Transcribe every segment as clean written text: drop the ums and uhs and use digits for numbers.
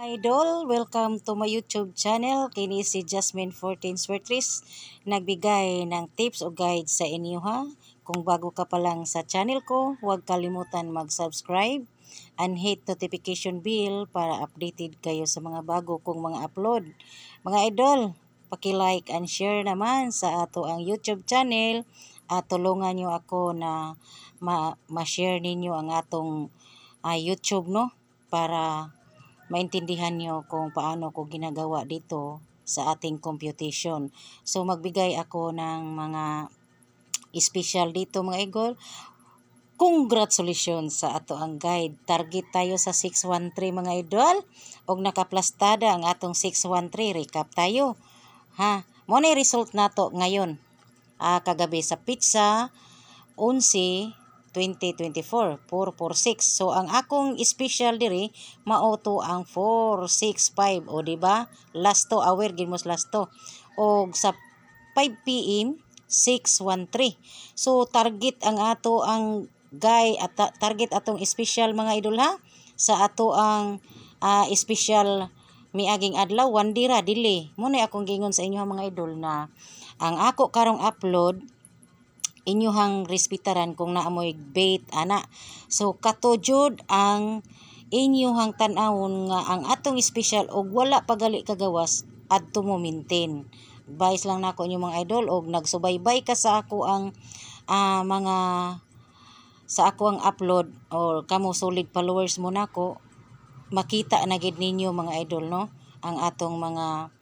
Idol, welcome to my YouTube channel. Kini si Jasmine 14 Swertris. Nagbigay ng tips o guide sa inyo ha. Kung bago ka pa lang sa channel ko, huwag kalimutan mag-subscribe and hit notification bell para updated kayo sa mga bago kong mga upload. Mga idol, paki-like and share naman sa ato ang YouTube channel at tulungan nyo ako na ma-share ninyo ang atong YouTube no para maintindihan nyo kung paano ko ginagawa dito sa ating computation. So magbigay ako ng mga special dito mga idol. Congratulations sa ato ang guide. Target tayo sa 613 mga idol. Og nakaplastada ang atong 613. Recap tayo. Ha, mo na result nato ngayon. Kagabi sa pizza 11 2024 446. So ang akong special diri mao to ang 465 o di ba? Last to aware gid mos last to. Og sa 5 PM 613. So target ang ato ang target atong special mga idol ha sa ato ang special miaging adlaw one dira dili. Mo na akong gingon sa inyo mga idol na ang ako karong upload inyuhang respetaran kung naamoy bait ana. So katujod ang inyuhang tan-awon nga ang atong special og wala pagali kagawas adto mo maintain. Advice lang nako inyo mga idol og nagsubaybay ka sa ako ang mga sa ako ang upload or kamo solid followers mo nako makita na gid ninyo mga idol no ang atong mga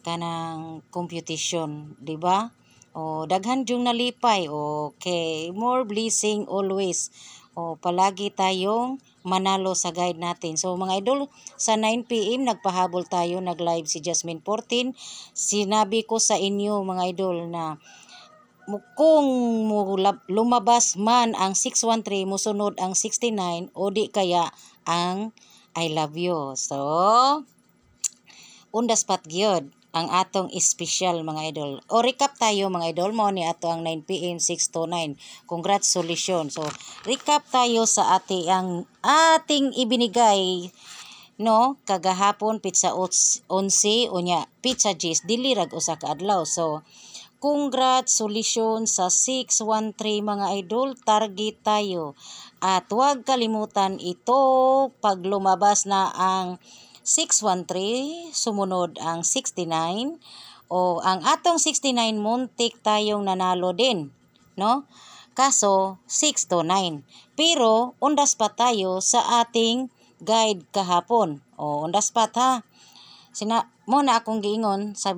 kanang computation, di ba? O daghan jung nalipay. Okay, more blessing always. O palagi tayong manalo sa guide natin. So mga idol, sa 9 PM nagpahabol tayo, nag-live si Jasmine 14. Sinabi ko sa inyo mga idol na kung lumabas man ang 613, musunod ang 69 o di kaya ang I love you. So, undas pat gyud ang atong special mga idol. O recap tayo mga idol mo ni ato ang 9 PM 629. Congratulations. So recap tayo sa ating ibinigay no kagahapon pizza 11 unya pizza G's dili rag usa ka adlaw. So congratulations sa 613 mga idol, target tayo. At huwag kalimutan ito pag lumabas na ang 613, sumunod ang 69 o ang atong 69 muntik tayong nanalo din, no? Kaso 629. Pero undas pa tayo sa ating guide kahapon. O undas pa ha. Mo na akong giingon sa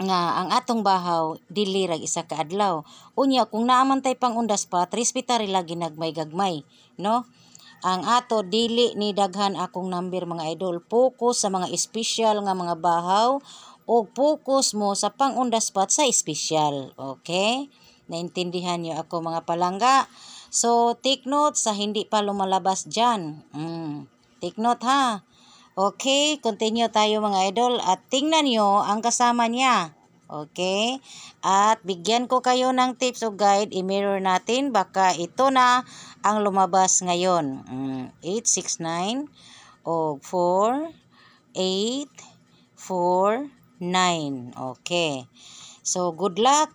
nga ang atong bahaw dili rag isa ka adlaw. Unya kung naamantay pang undas pa, respetari lagi nagmay gagmay, no? Ang ato dili ni daghan akong number mga idol. Focus sa mga special nga mga bahaw o focus mo sa pang-undas pat sa special. Okay? Naintindihan niyo ako mga palangga. So, take note sa hindi pa lumalabas dyan. Take note ha. Okay, continue tayo mga idol at tingnan niyo ang kasama niya. Okay? At bigyan ko kayo ng tips o guide, i-mirror natin baka ito na ang lumabas ngayon. 869 o 4 8 4 9. Okay. So good luck.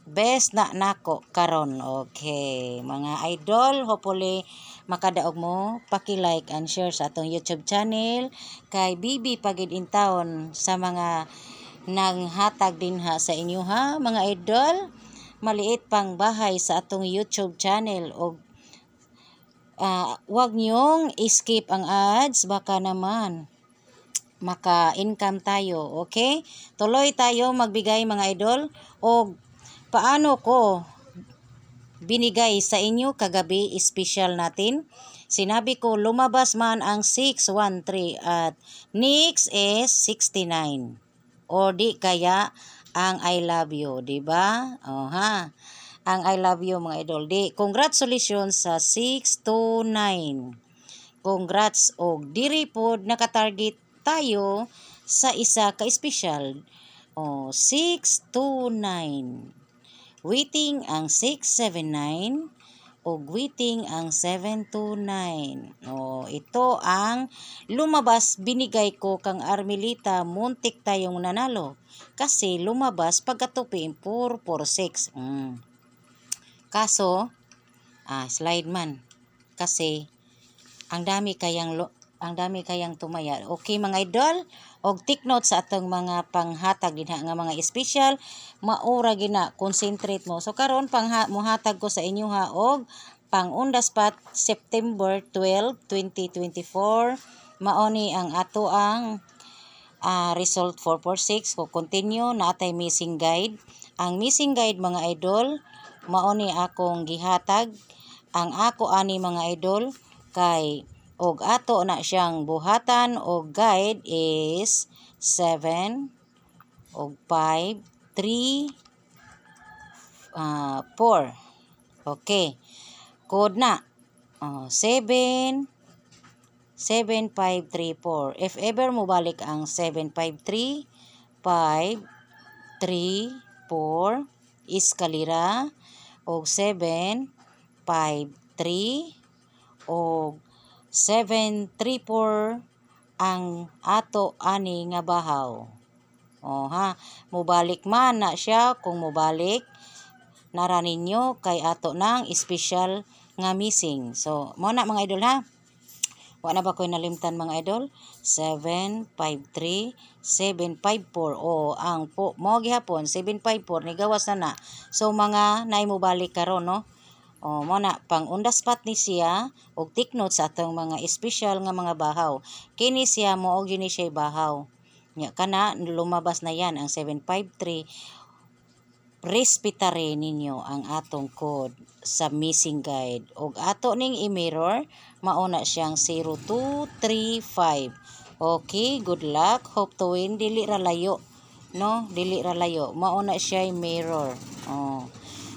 Best na nako karon. Okay, mga idol, hopefully makadaog mo, paki-like and share sa atong YouTube channel kay Bibi Pagid in Town sa mga nanghatag din ha sa inyo ha, mga idol. Maliit pang bahay sa atong YouTube channel og wag niyong skip ang ads baka naman maka-income tayo. Okay? Tuloy tayo magbigay mga idol og paano ko binigay sa inyo kagabi special natin. Sinabi ko lumabas man ang 613 at next is 69. O di kaya ang I love you, di ba? Ha. Ang I love you mga idol. Di congratulations sa 629. Congrats og diri pod nakatarget tayo sa isa ka special. 629. Waiting ang 679 o waiting ang 729. Ito ang lumabas, binigay ko kang Armelita, muntik tayong nanalo. Kasi lumabas pagkatupi 446. Kaso, slide man. Kasi, ang dami kayang tumaya. Okay mga idol, og take note sa atong mga panghatag dinha nga mga special, maura gina concentrate mo. So karon muhatag ko sa inyo ha og pang on the spot September 12, 2024. Maoni ang ato ang result 446. Ko continue natay missing guide. Ang missing guide mga idol, maoni akong gihatag. Ang ako ani mga idol kay og ato na siyang buhatan og guide is 7 og 5 3 4. Okay, code na 7 7534. If ever mo balik ang 753 5 3 4 iskalira og 7 5 3 og 734 ang ato ani nga bahaw. Mubalik man na siya. Kung mubalik, nara ninyo kay ato nang special nga missing. So, mo na mga idol ha. Wa na ba ko'y nalimtan mga idol? 753 754. Ang mo gihapon 754 ni gawas na. So, mga naay mubalik karon no. Mo na pang on the spot ni siya og take note sa atong mga special nga mga bahaw. Kini siya mo og yun siya bahaw. Nya kana lumabas na yan ang 753. Respetare ninyo ang atong code sa missing guide og ato ning i-mirror mauna siyang 0235. Okay, good luck. Hope to win. Dili ra layo. No, dili ra layo. Mauna siya mirror.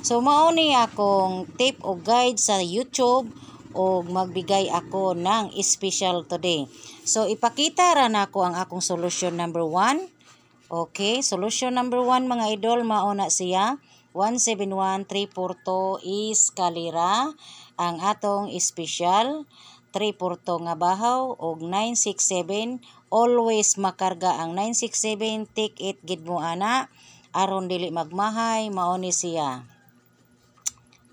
So, mauni akong tip o guide sa YouTube o magbigay ako ng special today. So, ipakita ra na ako ang akong solution number 1. Okay, solution number 1 mga idol, mauna siya. 171342 is kalira. Ang atong special, 342 nga bahaw o 967. Always makarga ang 967. Take it, gid mo ana. Aron dili magmahay, mauni siya.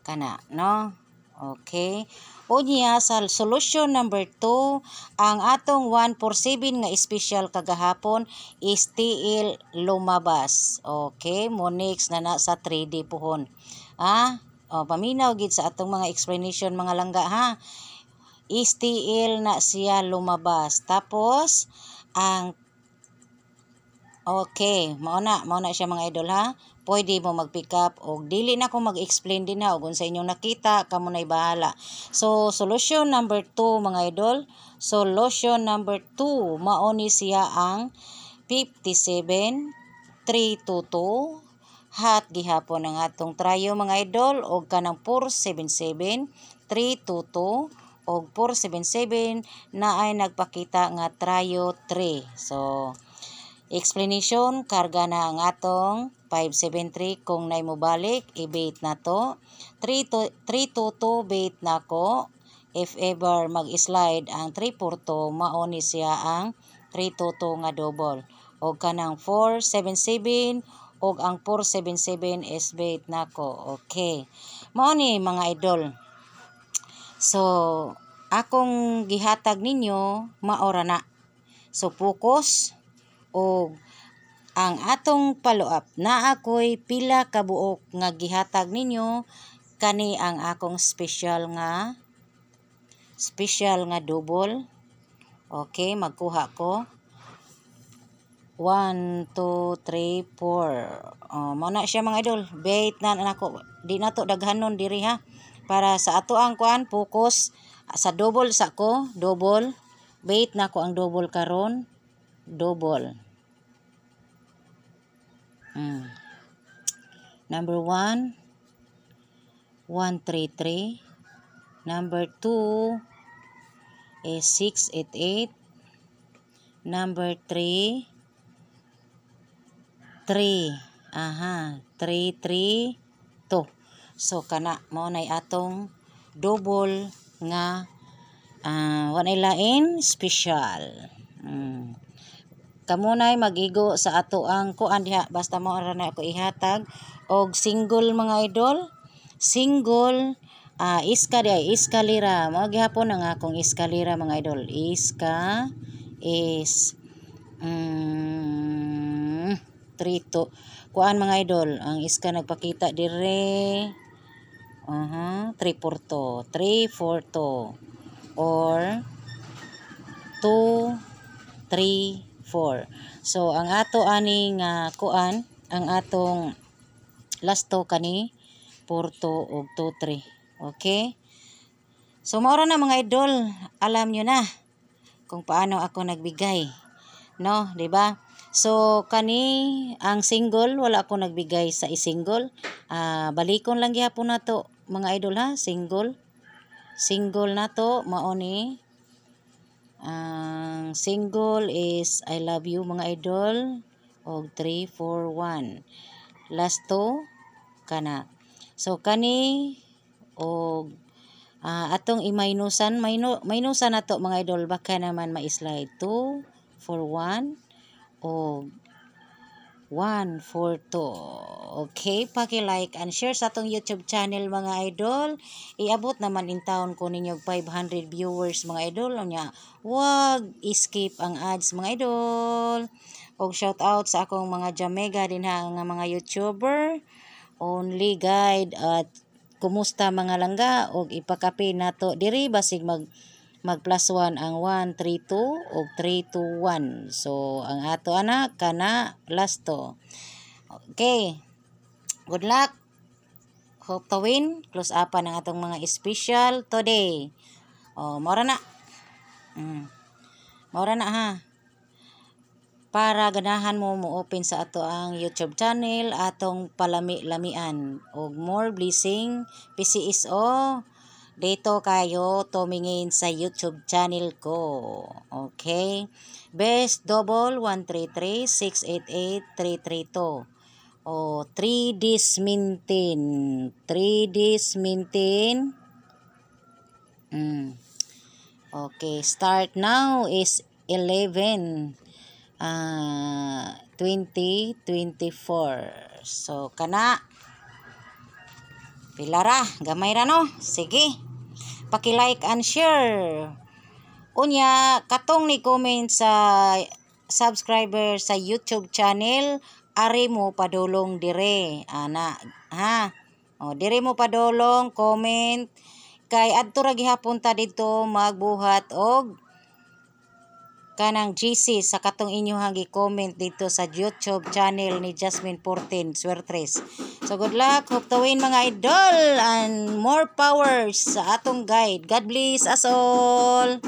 Kana, no? Okay. Unya sa solution number 2, ang atong 147 nga special kagahapon is TL lumabas. Okay, mo next na sa 3D puhon. Paminaw gid sa atong mga explanation mga langga ha. Is TL na siya lumabas. Tapos ang okay, mauna siya mga idol ha. Pwede mo mag-pick up o dili na ko mag-explain din ha. O kung sa inyong nakita, kamo na'y bahala. So, solution number 2 mga idol. Solution number 2, mauni siya ang 57322. Hat gihapon ang atong tryo mga idol. O kanang 477 322 o 477 na ay nagpakita nga tryo 3. So, explanation, karga na ang atong 573 kung nay mo balik, i-bait na to. 322 bait na ko. If ever mag-slide ang 342, mauni siya ang 322 nga double. O kanang 477 o ang 477 is bait na ko. Okay. Mauni mga idol. So, akong gihatag ninyo, maora na. So, focus. O ang atong follow-up na ako'y pila kabuok nga gihatag ninyo, kani ang akong special nga double. Okay, magkuha ko 1, 2, 3, 4. Muna siya mga idol, bait na nako. Di na to daghanon diri ha, para sa ato ang kuan focus sa double sa ko, double bait na ko ang double karon. Double. Number 1, 133. Number 2 is 688. Number 3, 3. 332. So, kana mo na atong double nga wanay lain special. Kamunay magigo sa ato ang kuan diha, basta mo ra na ako ihatag og single mga idol. Single iska diay iskalira mo gihapon ang akong iskalira mga idol. Iska is 3 to kuan mga idol, ang iska nagpakita dire 3 4 to 3 4 to or 2 3 4. So ang ato ani nga kuan, ang atong last to kani 4 to ug 2 3. Okay? So maura na mga idol, alam nyo na kung paano ako nagbigay, no, di ba? So kani ang single wala ako nagbigay sa i-single. Balikon lang gihapon nato mga idol ha, single nato mao ni. Ang single is I love you mga idol og 3 4 1. Last to kana. So kani og atong i-minusan minusan nato mga idol, baka naman ma-slide 2 4 1 og 1 4 2. Okay, paki-like and share sa atong YouTube channel mga idol. Iabot naman in taon ko ninyo 500 viewers mga idol. Nya, wag skip ang ads mga idol. Og shout out sa akong mga Jamega din ha nga mga YouTuber. Only guide at kumusta mga langga og ipakapi nato diri basig mag plus 1 ang 1 3 2 og 3 2 1. So ang ato ana kana last to. Okay, good luck, hope to win. Close up ang atong mga special today. Mora na mora na ha, para ganahan mo open sa ato ang YouTube channel atong palami-lamian og more blessing PCSO dito kayo tumingin sa YouTube channel ko. Okay, best double 133-688-332 o 3Ds maintain okay, start now is 11/2024. So kana pilara gamay ra no, sige paki-like and share. Unya katong ni comment sa subscriber sa YouTube channel, ari mo padulong dire ana ha. Dire mo padulong comment kay adto ra gihapon ta didto magbuhat og kanang GC sa katong inyong gi-comment dito sa YouTube channel ni Jasmine 14 Suertres. So good luck, hope to win mga idol, and more powers sa atong guide. God bless us all.